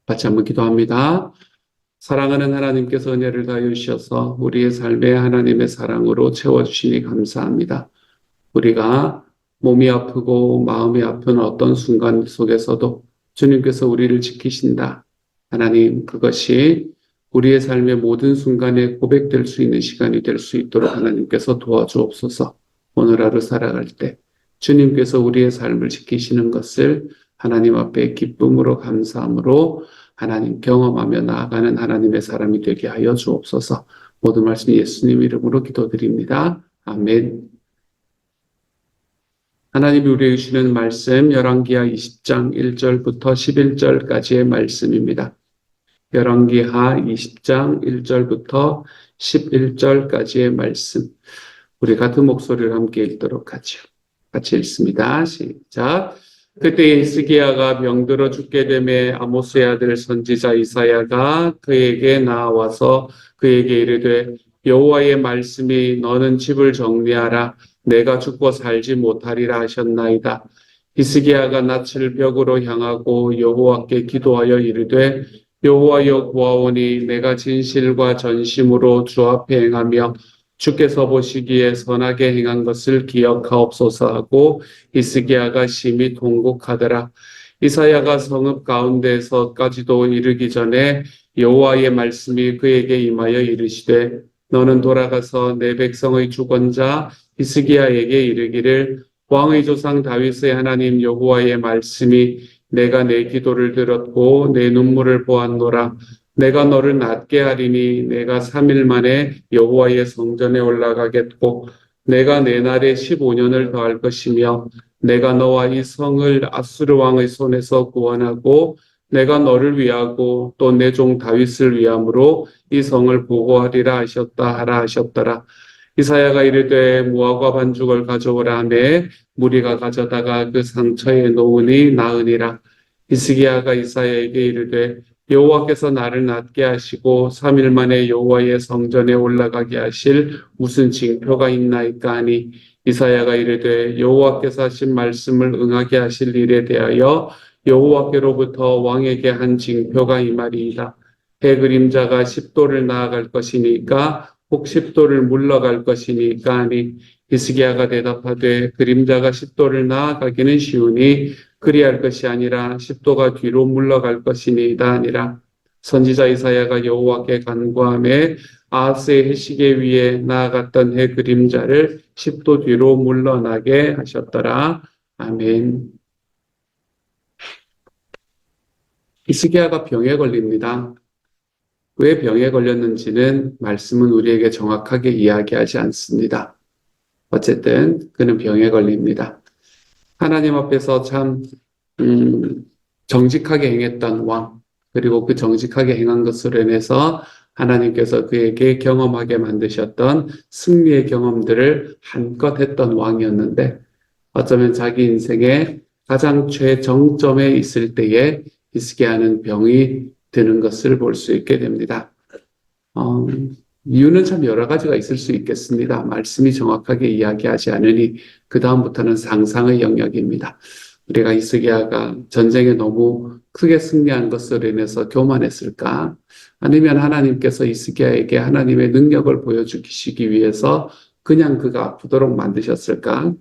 같이 한번 기도합니다. 사랑하는 하나님께서 은혜를 다해 주셔서 우리의 삶에 하나님의 사랑으로 채워주시니 감사합니다. 우리가 몸이 아프고 마음이 아픈 어떤 순간 속에서도 주님께서 우리를 지키신다. 하나님, 그것이 우리의 삶의 모든 순간에 고백될 수 있는 시간이 될 수 있도록 하나님께서 도와주옵소서. 오늘 하루 살아갈 때 주님께서 우리의 삶을 지키시는 것을 하나님 앞에 기쁨으로 감사함으로 하나님 경험하며 나아가는 하나님의 사람이 되게 하여 주옵소서. 모든 말씀 예수님 이름으로 기도드립니다. 아멘. 하나님이 우리에게 주시는 말씀 열왕기하 20장 1절부터 11절까지의 말씀입니다. 열왕기하 20장 1절부터 11절까지의 말씀. 우리 같은 목소리를 함께 읽도록 하죠. 같이 읽습니다. 시작. 그때 히스기야가 병들어 죽게 되매 아모스의 아들 선지자 이사야가 그에게 나와서 그에게 이르되 여호와의 말씀이 너는 집을 정리하라. 내가 죽고 살지 못하리라 하셨나이다. 히스기야가 낯을 벽으로 향하고 여호와께 기도하여 이르되 여호와여 구하오니 내가 진실과 전심으로 주 앞에 행하며 주께서 보시기에 선하게 행한 것을 기억하옵소서 하고 히스기야가 심히 통곡하더라. 이사야가 성읍 가운데서까지도 이르기 전에 여호와의 말씀이 그에게 임하여 이르시되 너는 돌아가서 내 백성의 주권자 히스기야에게 이르기를 왕의 조상 다윗의 하나님 여호와의 말씀이 내가 내 기도를 들었고 내 눈물을 보았노라. 내가 너를 낫게 하리니 내가 3일 만에 여호와의 성전에 올라가겠고 내가 내 날에 15년을 더할 것이며 내가 너와 이 성을 아수르 왕의 손에서 구원하고 내가 너를 위하고 또 내 종 다윗을 위함으로 이 성을 보호하리라 하셨다 하라 하셨더라. 이사야가 이르되 무화과 반죽을 가져오라 하매 무리가 가져다가 그 상처에 놓으니 나으니라. 히스기야가 이사야에게 이르되 여호와께서 나를 낫게 하시고 3일 만에 여호와의 성전에 올라가게 하실 무슨 징표가 있나이까 하니 이사야가 이르되 여호와께서 하신 말씀을 응하게 하실 일에 대하여 여호와께로부터 왕에게 한 징표가 이 말이이다. 해 그림자가 10도를 나아갈 것이니까 혹 10도를 물러갈 것이니까 하니 히스기야가 대답하되 그림자가 10도를 나아가기는 쉬우니 그리할 것이 아니라 10도가 뒤로 물러갈 것이니이다 아니라. 선지자 이사야가 여호와께 간구하매 아하스의 해시계 위에 나아갔던 해 그림자를 10도 뒤로 물러나게 하셨더라. 아멘. 히스기야가 병에 걸립니다. 왜 병에 걸렸는지는 말씀은 우리에게 정확하게 이야기하지 않습니다. 어쨌든 그는 병에 걸립니다. 하나님 앞에서 참 정직하게 행했던 왕, 그리고 그 정직하게 행한 것으로 인해서 하나님께서 그에게 경험하게 만드셨던 승리의 경험들을 한껏 했던 왕이었는데 어쩌면 자기 인생의 가장 최정점에 있을 때에 히스기야는 병이 드는 것을 볼 수 있게 됩니다. 이유는 참 여러 가지가 있을 수 있겠습니다. 말씀이 정확하게 이야기하지 않으니 그 다음부터는 상상의 영역입니다. 우리가 히스기야가 전쟁에 너무 크게 승리한 것으로 인해서 교만했을까? 아니면 하나님께서 히스기야에게 하나님의 능력을 보여주시기 위해서 그냥 그가 아프도록 만드셨을까?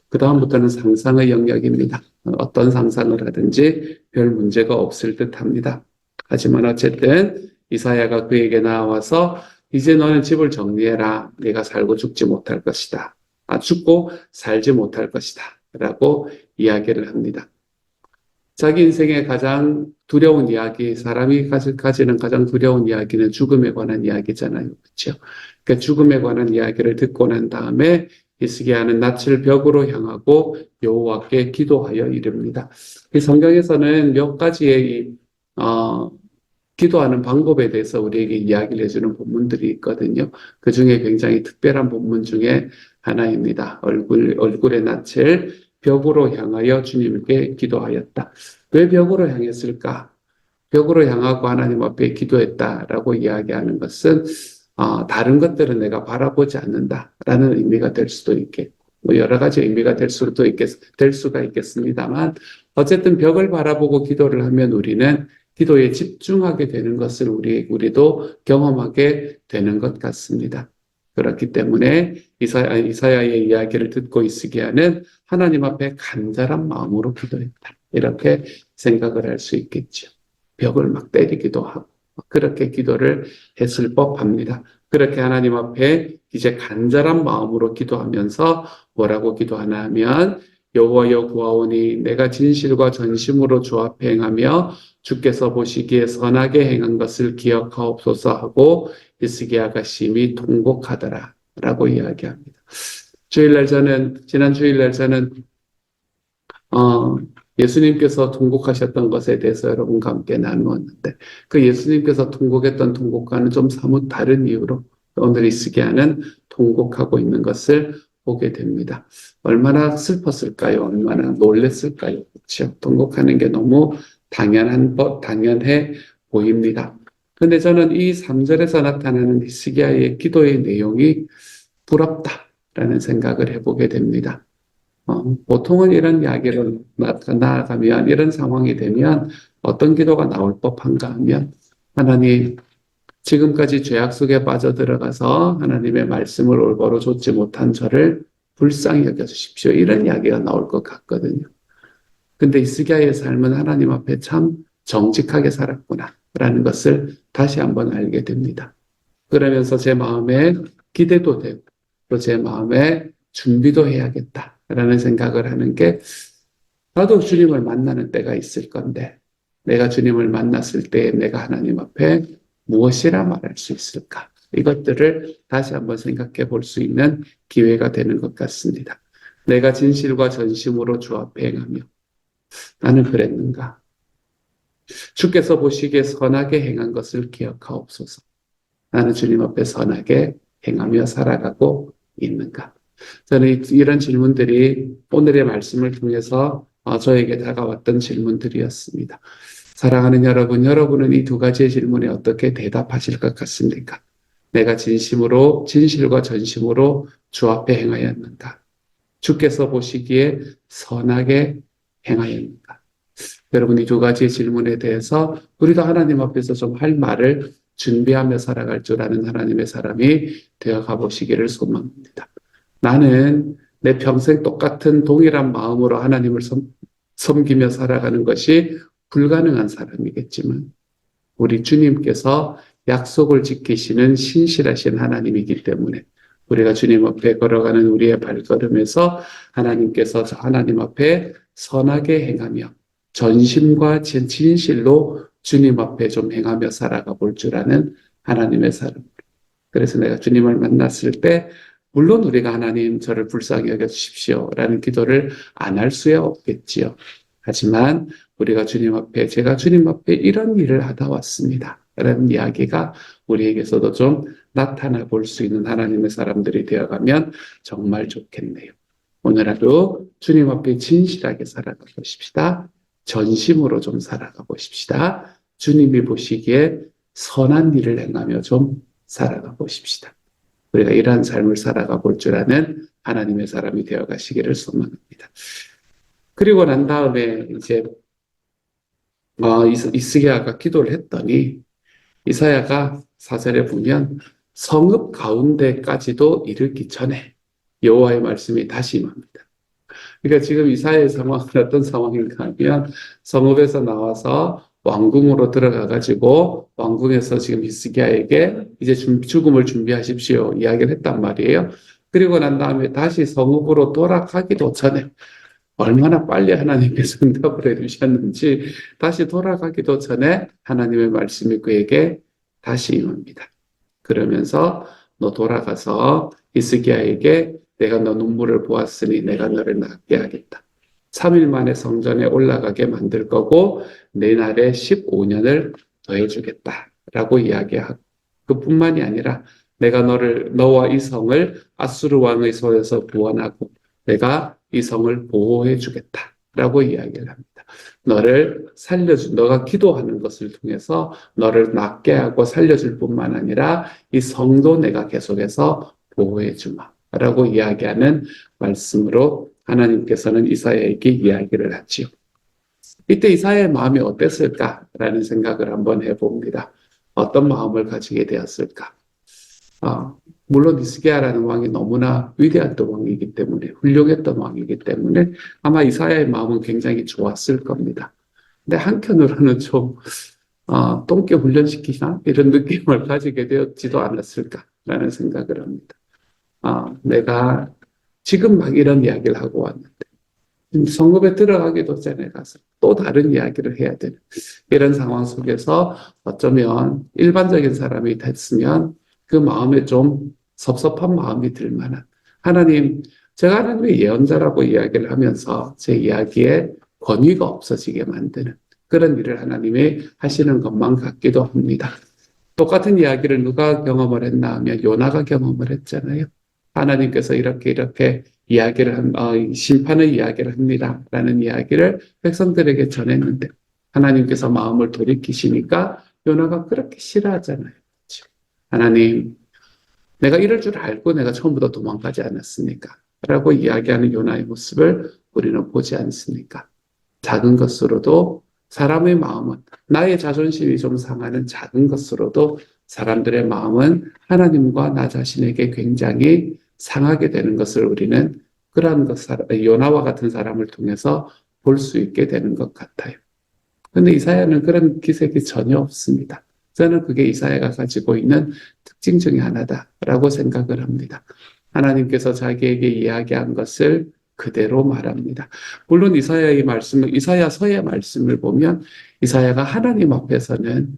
그 다음부터는 상상의 영역입니다. 어떤 상상을 하든지 별 문제가 없을 듯합니다. 하지만 어쨌든 이사야가 그에게 나와서 이제 너는 집을 정리해라. 네가 살고 죽지 못할 것이다. 죽고 살지 못할 것이다. 라고 이야기를 합니다. 자기 인생의 가장 두려운 이야기, 사람이 가지는 가장 두려운 이야기는 죽음에 관한 이야기잖아요. 그렇죠? 그러니까 죽음에 관한 이야기를 듣고 난 다음에 히스기야는 낯을 벽으로 향하고 여호와께 기도하여 이릅니다. 이 성경에서는 몇 가지의 기도하는 방법에 대해서 우리에게 이야기를 해주는 본문들이 있거든요. 그 중에 굉장히 특별한 본문 중에 하나입니다. 얼굴의 낯을 벽으로 향하여 주님께 기도하였다. 왜 벽으로 향했을까? 벽으로 향하고 하나님 앞에 기도했다라고 이야기하는 것은 다른 것들은 내가 바라보지 않는다라는 의미가 될 수도 있겠고 여러 가지 의미가 될 수가 있겠습니다만 어쨌든 벽을 바라보고 기도를 하면 우리는 기도에 집중하게 되는 것을 우리도 경험하게 되는 것 같습니다. 그렇기 때문에 이사야의 이야기를 듣고 이스기야는 하나님 앞에 간절한 마음으로 기도했다. 이렇게 생각을 할 수 있겠죠. 벽을 막 때리기도 하고 그렇게 기도를 했을 법합니다. 그렇게 하나님 앞에 이제 간절한 마음으로 기도하면서 뭐라고 기도하나 하면 여호와여 구하오니 내가 진실과 전심으로 주 앞에 행하며 주께서 보시기에 선하게 행한 것을 기억하옵소서 하고 히스기야가 심히 통곡하더라 라고 이야기합니다. 지난 주일날 저는 예수님께서 통곡하셨던 것에 대해서 여러분과 함께 나누었는데 그 예수님께서 통곡했던 통곡과는 좀 사뭇 다른 이유로 오늘 히스기야는 통곡하고 있는 것을 보게 됩니다. 얼마나 슬펐을까요? 얼마나 놀랬을까요? 그렇죠? 통곡하는 게 너무 당연해 보입니다. 근데 저는 이 3절에서 나타나는 히스기야의 기도의 내용이 부럽다라는 생각을 해보게 됩니다. 보통은 이런 이야기를 나아가면, 이런 상황이 되면 어떤 기도가 나올 법한가 하면, 하나님, 지금까지 죄악 속에 빠져들어가서 하나님의 말씀을 올바로 좇지 못한 저를 불쌍히 여겨주십시오. 이런 이야기가 나올 것 같거든요. 근데 히스기야의 삶은 하나님 앞에 참 정직하게 살았구나 라는 것을 다시 한번 알게 됩니다. 그러면서 제 마음에 기대도 되고 또 제 마음에 준비도 해야겠다 라는 생각을 하는 게 나도 주님을 만나는 때가 있을 건데 내가 주님을 만났을 때 내가 하나님 앞에 무엇이라 말할 수 있을까? 이것들을 다시 한번 생각해 볼 수 있는 기회가 되는 것 같습니다. 내가 진실과 전심으로 주 앞에 행하며 나는 그랬는가? 주께서 보시기에 선하게 행한 것을 기억하옵소서. 나는 주님 앞에 선하게 행하며 살아가고 있는가? 저는 이런 질문들이 오늘의 말씀을 통해서 저에게 다가왔던 질문들이었습니다. 사랑하는 여러분, 여러분은 이 두 가지의 질문에 어떻게 대답하실 것 같습니까? 내가 진실과 전심으로 주 앞에 행하였는가? 주께서 보시기에 선하게 행하였는가? 여러분, 이 두 가지의 질문에 대해서 우리도 하나님 앞에서 좀 할 말을 준비하며 살아갈 줄 아는 하나님의 사람이 되어 가보시기를 소망합니다. 나는 내 평생 똑같은 동일한 마음으로 하나님을 섬기며 살아가는 것이 불가능한 사람이겠지만 우리 주님께서 약속을 지키시는 신실하신 하나님이기 때문에 우리가 주님 앞에 걸어가는 우리의 발걸음에서 하나님께서 하나님 앞에 선하게 행하며 전심과 진실로 주님 앞에 좀 행하며 살아가 볼 줄 아는 하나님의 사람. 그래서 내가 주님을 만났을 때 물론 우리가 하나님 저를 불쌍히 여겨주십시오 라는 기도를 안 할 수야 없겠지요. 하지만 우리가 제가 주님 앞에 이런 일을 하다 왔습니다 라는 이야기가 우리에게서도 좀 나타나 볼 수 있는 하나님의 사람들이 되어가면 정말 좋겠네요. 오늘 하루 주님 앞에 진실하게 살아가 보십시다. 전심으로 좀 살아가 보십시다. 주님이 보시기에 선한 일을 행하며 좀 살아가 보십시다. 우리가 이러한 삶을 살아가 볼 줄 아는 하나님의 사람이 되어 가시기를 소망합니다. 그리고 난 다음에 이제 이스기야가 기도를 했더니 이사야가 4절에 보면 성읍 가운데까지도 이르기 전에 여호와의 말씀이 다시 임합니다. 그러니까 지금 이사야의 상황은 어떤 상황인가 하면 성읍에서 나와서 왕궁으로 들어가 가지고 왕궁에서 지금 히스기야에게 이제 죽음을 준비하십시오 이야기를 했단 말이에요. 그리고 난 다음에 다시 성읍으로 돌아가기도 전에 얼마나 빨리 하나님께서 응답을 해주셨는지 다시 돌아가기도 전에 하나님의 말씀이 그에게 다시 임합니다. 그러면서 너 돌아가서 히스기야에게 내가 너 눈물을 보았으니 내가 너를 낫게 하겠다. 3일 만에 성전에 올라가게 만들 거고 내 날에 15년을 더해주겠다 라고 이야기하고 그뿐만이 아니라 내가 너와 이 성을 아수르 왕의 손에서 구원하고 내가 이 성을 보호해 주겠다 라고 이야기를 합니다. 너가 기도하는 것을 통해서 너를 낫게 하고 살려줄 뿐만 아니라 이 성도 내가 계속해서 보호해 주마 라고 이야기하는 말씀으로 하나님께서는 이사야에게 이야기를 하지요. 이때 이사야의 마음이 어땠을까라는 생각을 한번 해봅니다. 어떤 마음을 가지게 되었을까? 아, 물론 히스기야라는 왕이 너무나 위대했던 왕이기 때문에, 훌륭했던 왕이기 때문에 아마 이사야의 마음은 굉장히 좋았을 겁니다. 근데 한편으로는 좀 똥개 훈련시키나? 이런 느낌을 가지게 되었지도 않았을까라는 생각을 합니다. 내가 지금 막 이런 이야기를 하고 왔는데 성읍에 들어가기도 전에 가서 또 다른 이야기를 해야 되는 이런 상황 속에서 어쩌면 일반적인 사람이 됐으면 그 마음에 좀 섭섭한 마음이 들 만한 하나님, 제가 하나님의 예언자라고 이야기를 하면서 제 이야기에 권위가 없어지게 만드는 그런 일을 하나님이 하시는 것만 같기도 합니다. 똑같은 이야기를 누가 경험을 했나 하면 요나가 경험을 했잖아요. 하나님께서 이렇게 심판의 이야기를 합니다. 라는 이야기를 백성들에게 전했는데 하나님께서 마음을 돌이키시니까 요나가 그렇게 싫어하잖아요. 그렇죠? 하나님, 내가 이럴 줄 알고 내가 처음부터 도망가지 않았습니까? 라고 이야기하는 요나의 모습을 우리는 보지 않습니까? 작은 것으로도 사람의 마음은 나의 자존심이 좀 상하는 작은 것으로도 사람들의 마음은 하나님과 나 자신에게 굉장히 상하게 되는 것을 우리는 그러한 요나와 같은 사람을 통해서 볼 수 있게 되는 것 같아요. 그런데 이사야는 그런 기색이 전혀 없습니다. 저는 그게 이사야가 가지고 있는 특징 중에 하나다라고 생각을 합니다. 하나님께서 자기에게 이야기한 것을 그대로 말합니다. 물론 이사야서의 말씀을 보면 이사야가 하나님 앞에서는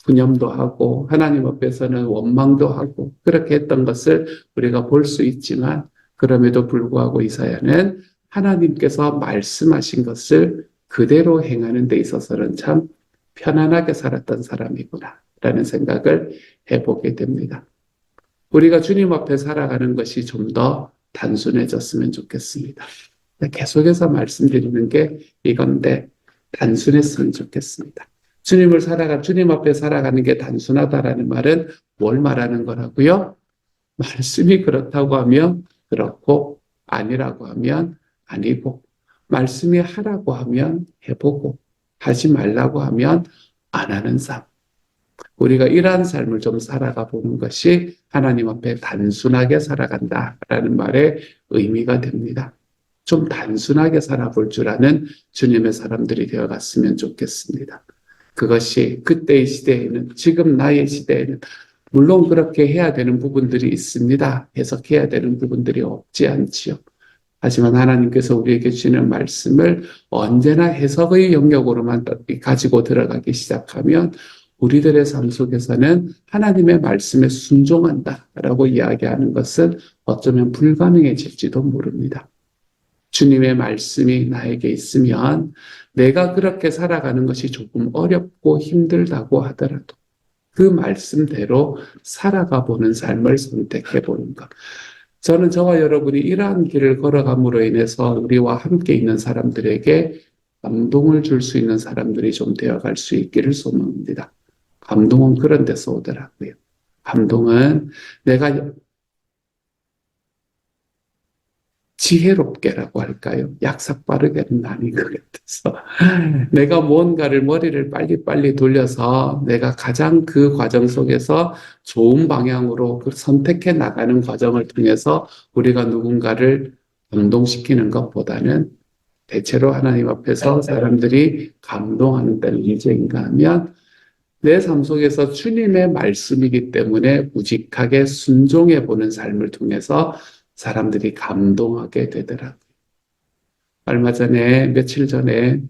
분념도 하고 하나님 앞에서는 원망도 하고 그렇게 했던 것을 우리가 볼 수 있지만 그럼에도 불구하고 이사야는 하나님께서 말씀하신 것을 그대로 행하는 데 있어서는 참 편안하게 살았던 사람이구나 라는 생각을 해보게 됩니다. 우리가 주님 앞에 살아가는 것이 좀 더 단순해졌으면 좋겠습니다. 계속해서 말씀드리는 게 이건데 단순했으면 좋겠습니다. 주님 앞에 살아가는 게 단순하다라는 말은 뭘 말하는 거라고요? 말씀이 그렇다고 하면 그렇고 아니라고 하면 아니고 말씀이 하라고 하면 해보고 하지 말라고 하면 안 하는 삶. 우리가 이러한 삶을 좀 살아가 보는 것이 하나님 앞에 단순하게 살아간다라는 말의 의미가 됩니다. 좀 단순하게 살아볼 줄 아는 주님의 사람들이 되어갔으면 좋겠습니다. 그것이 그때의 시대에는, 지금 나의 시대에는 물론 그렇게 해야 되는 부분들이 있습니다. 해석해야 되는 부분들이 없지 않지요. 하지만 하나님께서 우리에게 주시는 말씀을 언제나 해석의 영역으로만 가지고 들어가기 시작하면 우리들의 삶 속에서는 하나님의 말씀에 순종한다라고 이야기하는 것은 어쩌면 불가능해질지도 모릅니다. 주님의 말씀이 나에게 있으면 내가 그렇게 살아가는 것이 조금 어렵고 힘들다고 하더라도 그 말씀대로 살아가 보는 삶을 선택해 보는 것. 저는 저와 여러분이 이러한 길을 걸어감으로 인해서 우리와 함께 있는 사람들에게 감동을 줄 수 있는 사람들이 좀 되어갈 수 있기를 소망합니다. 감동은 그런 데서 오더라고요. 감동은 내가 지혜롭게라고 할까요? 약삭 빠르게는 아닌 것 같아서 내가 무언가를 머리를 빨리빨리 돌려서 내가 가장 그 과정 속에서 좋은 방향으로 선택해 나가는 과정을 통해서 우리가 누군가를 감동시키는 것보다는 대체로 하나님 앞에서 사람들이 감동하는 때는 언제인가 하면 내 삶 속에서 주님의 말씀이기 때문에 무직하게 순종해 보는 삶을 통해서 사람들이 감동하게 되더라고요. 며칠 전에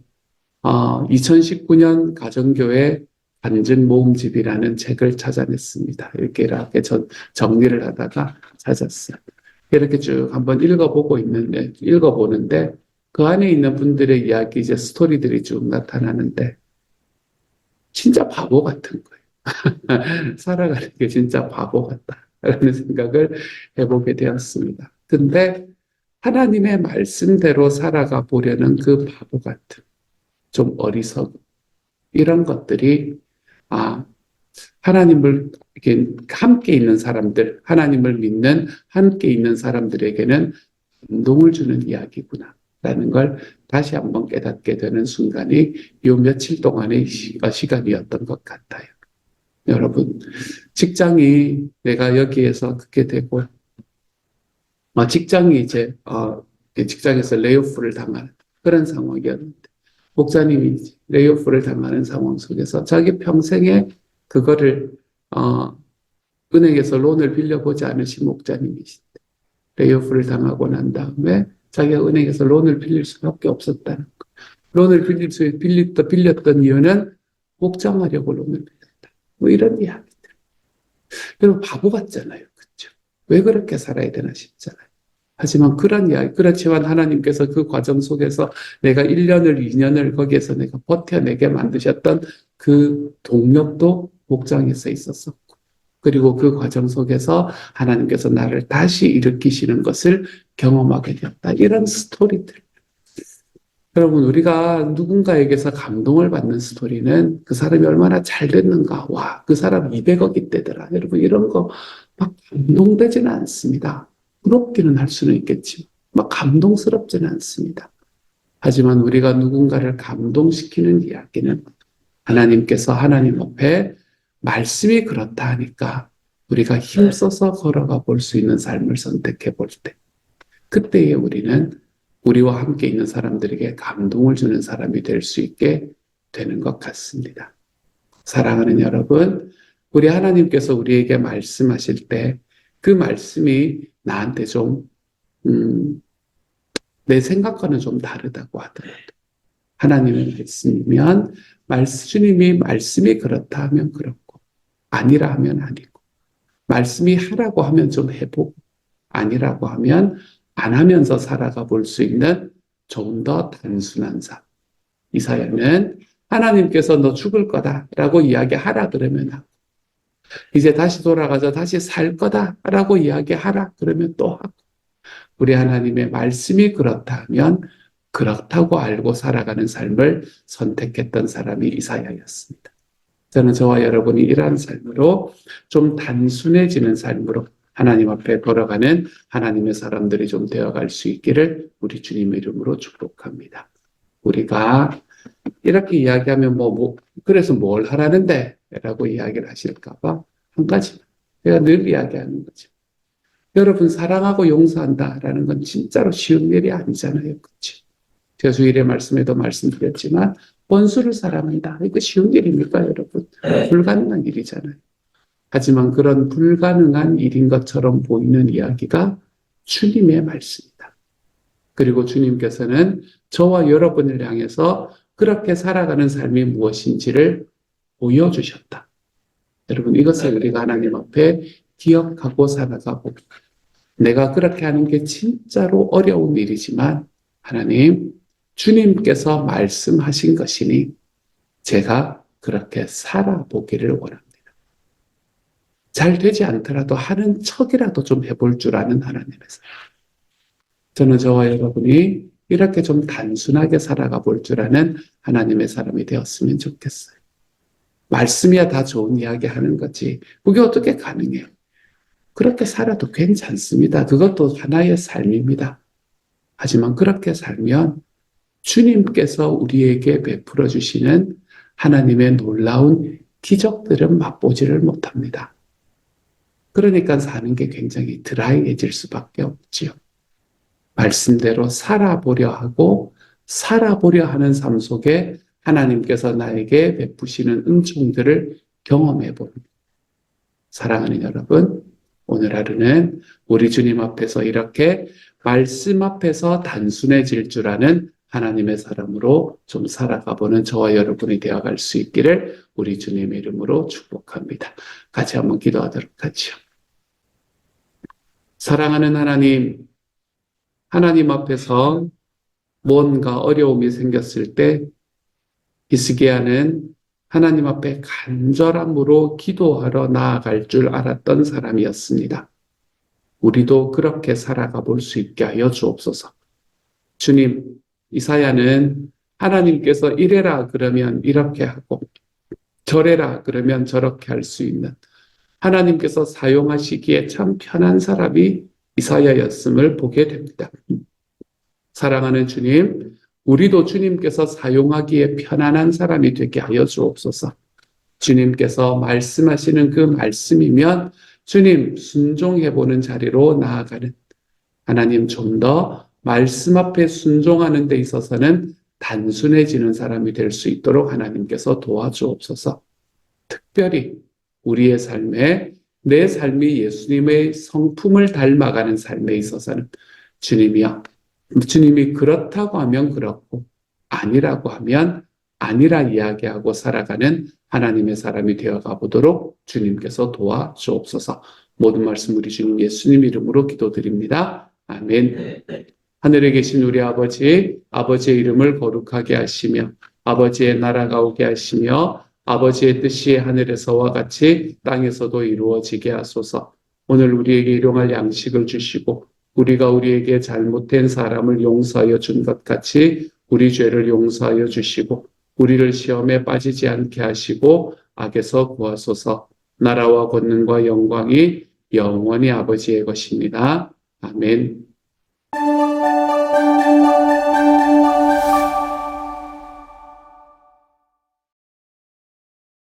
2019년 가정교회 간증 모음집이라는 책을 찾아냈습니다. 이렇게 정리를 하다가 찾았어요. 이렇게 쭉 한번 읽어보는데 그 안에 있는 분들의 이야기, 스토리들이 쭉 나타나는데 진짜 바보 같은 거예요. 살아가는 게 진짜 바보 같다라는 생각을 해보게 되었습니다. 근데 하나님의 말씀대로 살아가 보려는 그 바보 같은 좀 어리석음 이런 것들이 하나님을 이렇게 함께 있는 사람들, 하나님을 믿는 함께 있는 사람들에게는 감동을 주는 이야기구나. 라는 걸 다시 한번 깨닫게 되는 순간이 요 며칠 동안의 시간이었던 것 같아요. 여러분, 직장이 내가 여기에서 그렇게 되고, 직장이 이제, 직장에서 레이오프를 당하는 그런 상황이었는데, 목사님이 레이오프를 당하는 상황 속에서 자기 평생에 그거를, 은행에서 론을 빌려보지 않으신 목사님이신데, 레이오프를 당하고 난 다음에 자기가 은행에서 론을 빌릴 수밖에 없었다는 거. 론을 빌렸던 이유는 목장하려고 론을 빌렸다. 뭐 이런 이야기들. 여러분 바보 같잖아요. 그렇죠? 왜 그렇게 살아야 되나 싶잖아요. 하지만 그런 이야기, 그렇지만 하나님께서 그 과정 속에서 내가 1년을, 2년을 거기에서 내가 버텨내게 만드셨던 그 동력도 목장에서 있었었고, 그리고 그 과정 속에서 하나님께서 나를 다시 일으키시는 것을 경험하게 되었다. 이런 스토리들. 여러분, 우리가 누군가에게서 감동을 받는 스토리는 그 사람이 얼마나 잘 됐는가. 와, 그 사람 200억이 되더라. 여러분, 이런 거 막 감동되지는 않습니다. 부럽기는 할 수는 있겠지만, 막 감동스럽지는 않습니다. 하지만 우리가 누군가를 감동시키는 이야기는 하나님께서 하나님 앞에 말씀이 그렇다 하니까 우리가 힘써서 걸어가 볼 수 있는 삶을 선택해 볼 때, 그때에 우리는 우리와 함께 있는 사람들에게 감동을 주는 사람이 될 수 있게 되는 것 같습니다. 사랑하는 여러분, 우리 하나님께서 우리에게 말씀하실 때 그 말씀이 나한테 좀, 내 생각과는 좀 다르다고 하더라도 하나님의 말씀이면 주님이 말씀이 그렇다 하면 그렇고 아니라 하면 아니고, 말씀이 하라고 하면 좀 해보고 아니라고 하면 안 하면서 살아가 볼 수 있는 좀 더 단순한 삶. 이사야는 하나님께서 너 죽을 거다라고 이야기하라 그러면 하고, 이제 다시 돌아가서 다시 살 거다라고 이야기하라 그러면 또 하고, 우리 하나님의 말씀이 그렇다 하면 그렇다고 알고 살아가는 삶을 선택했던 사람이 이사야였습니다. 저는 저와 여러분이 이러한 삶으로 좀 단순해지는 삶으로 하나님 앞에 걸어가는 하나님의 사람들이 좀 되어갈 수 있기를 우리 주님의 이름으로 축복합니다. 우리가 이렇게 이야기하면 그래서 뭘 하라는데? 라고 이야기를 하실까봐 한 가지만 제가 늘 이야기하는 거죠. 여러분, 사랑하고 용서한다라는 건 진짜로 쉬운 일이 아니잖아요. 그렇죠? 제가 주일의 말씀에도 말씀드렸지만 원수를 사랑한다. 이거 쉬운 일입니까, 여러분? 불가능한 일이잖아요. 하지만 그런 불가능한 일인 것처럼 보이는 이야기가 주님의 말씀이다. 그리고 주님께서는 저와 여러분을 향해서 그렇게 살아가는 삶이 무엇인지를 보여주셨다. 여러분, 이것을 우리가 하나님 앞에 기억하고 살아가고, 내가 그렇게 하는 게 진짜로 어려운 일이지만 하나님, 주님께서 말씀하신 것이니 제가 그렇게 살아보기를 원합니다. 잘 되지 않더라도 하는 척이라도 좀 해볼 줄 아는 하나님의 사람. 저는 저와 여러분이 이렇게 좀 단순하게 살아가 볼 줄 아는 하나님의 사람이 되었으면 좋겠어요. 말씀이야 다 좋은 이야기 하는 거지. 그게 어떻게 가능해요? 그렇게 살아도 괜찮습니다. 그것도 하나의 삶입니다. 하지만 그렇게 살면 주님께서 우리에게 베풀어 주시는 하나님의 놀라운 기적들은 맛보지를 못합니다. 그러니까 사는 게 굉장히 드라이해질 수밖에 없지요. 말씀대로 살아보려 하고 살아보려 하는 삶 속에 하나님께서 나에게 베푸시는 은총들을 경험해 봅니다. 사랑하는 여러분, 오늘 하루는 우리 주님 앞에서 이렇게 말씀 앞에서 단순해질 줄 아는 하나님의 사람으로 좀 살아가보는 저와 여러분이 되어갈 수 있기를 우리 주님의 이름으로 축복합니다. 같이 한번 기도하도록 하죠. 사랑하는 하나님, 하나님 앞에서 뭔가 어려움이 생겼을 때 히스기야는 하나님 앞에 간절함으로 기도하러 나아갈 줄 알았던 사람이었습니다. 우리도 그렇게 살아가 볼 수 있게 하여 주옵소서. 주님, 이사야는 하나님께서 이래라 그러면 이렇게 하고 저래라 그러면 저렇게 할 수 있는 하나님께서 사용하시기에 참 편한 사람이 이사야였음을 보게 됩니다. 사랑하는 주님, 우리도 주님께서 사용하기에 편안한 사람이 되게 하여 주옵소서. 주님께서 말씀하시는 그 말씀이면 주님 순종해보는 자리로 나아가는 하나님, 좀 더 말씀 앞에 순종하는 데 있어서는 단순해지는 사람이 될 수 있도록 하나님께서 도와주옵소서. 특별히 우리의 삶에 내 삶이 예수님의 성품을 닮아가는 삶에 있어서는 주님이여, 주님이 그렇다고 하면 그렇고 아니라고 하면 아니라 이야기하고 살아가는 하나님의 사람이 되어가 보도록 주님께서 도와주옵소서. 모든 말씀 우리 주님 예수님 이름으로 기도드립니다. 아멘. 하늘에 계신 우리 아버지, 아버지의 이름을 거룩하게 하시며 아버지의 나라가 오게 하시며 아버지의 뜻이 하늘에서와 같이 땅에서도 이루어지게 하소서. 오늘 우리에게 일용할 양식을 주시고 우리가 우리에게 잘못된 사람을 용서하여 준 것 같이 우리 죄를 용서하여 주시고 우리를 시험에 빠지지 않게 하시고 악에서 구하소서. 나라와 권능과 영광이 영원히 아버지의 것입니다. 아멘.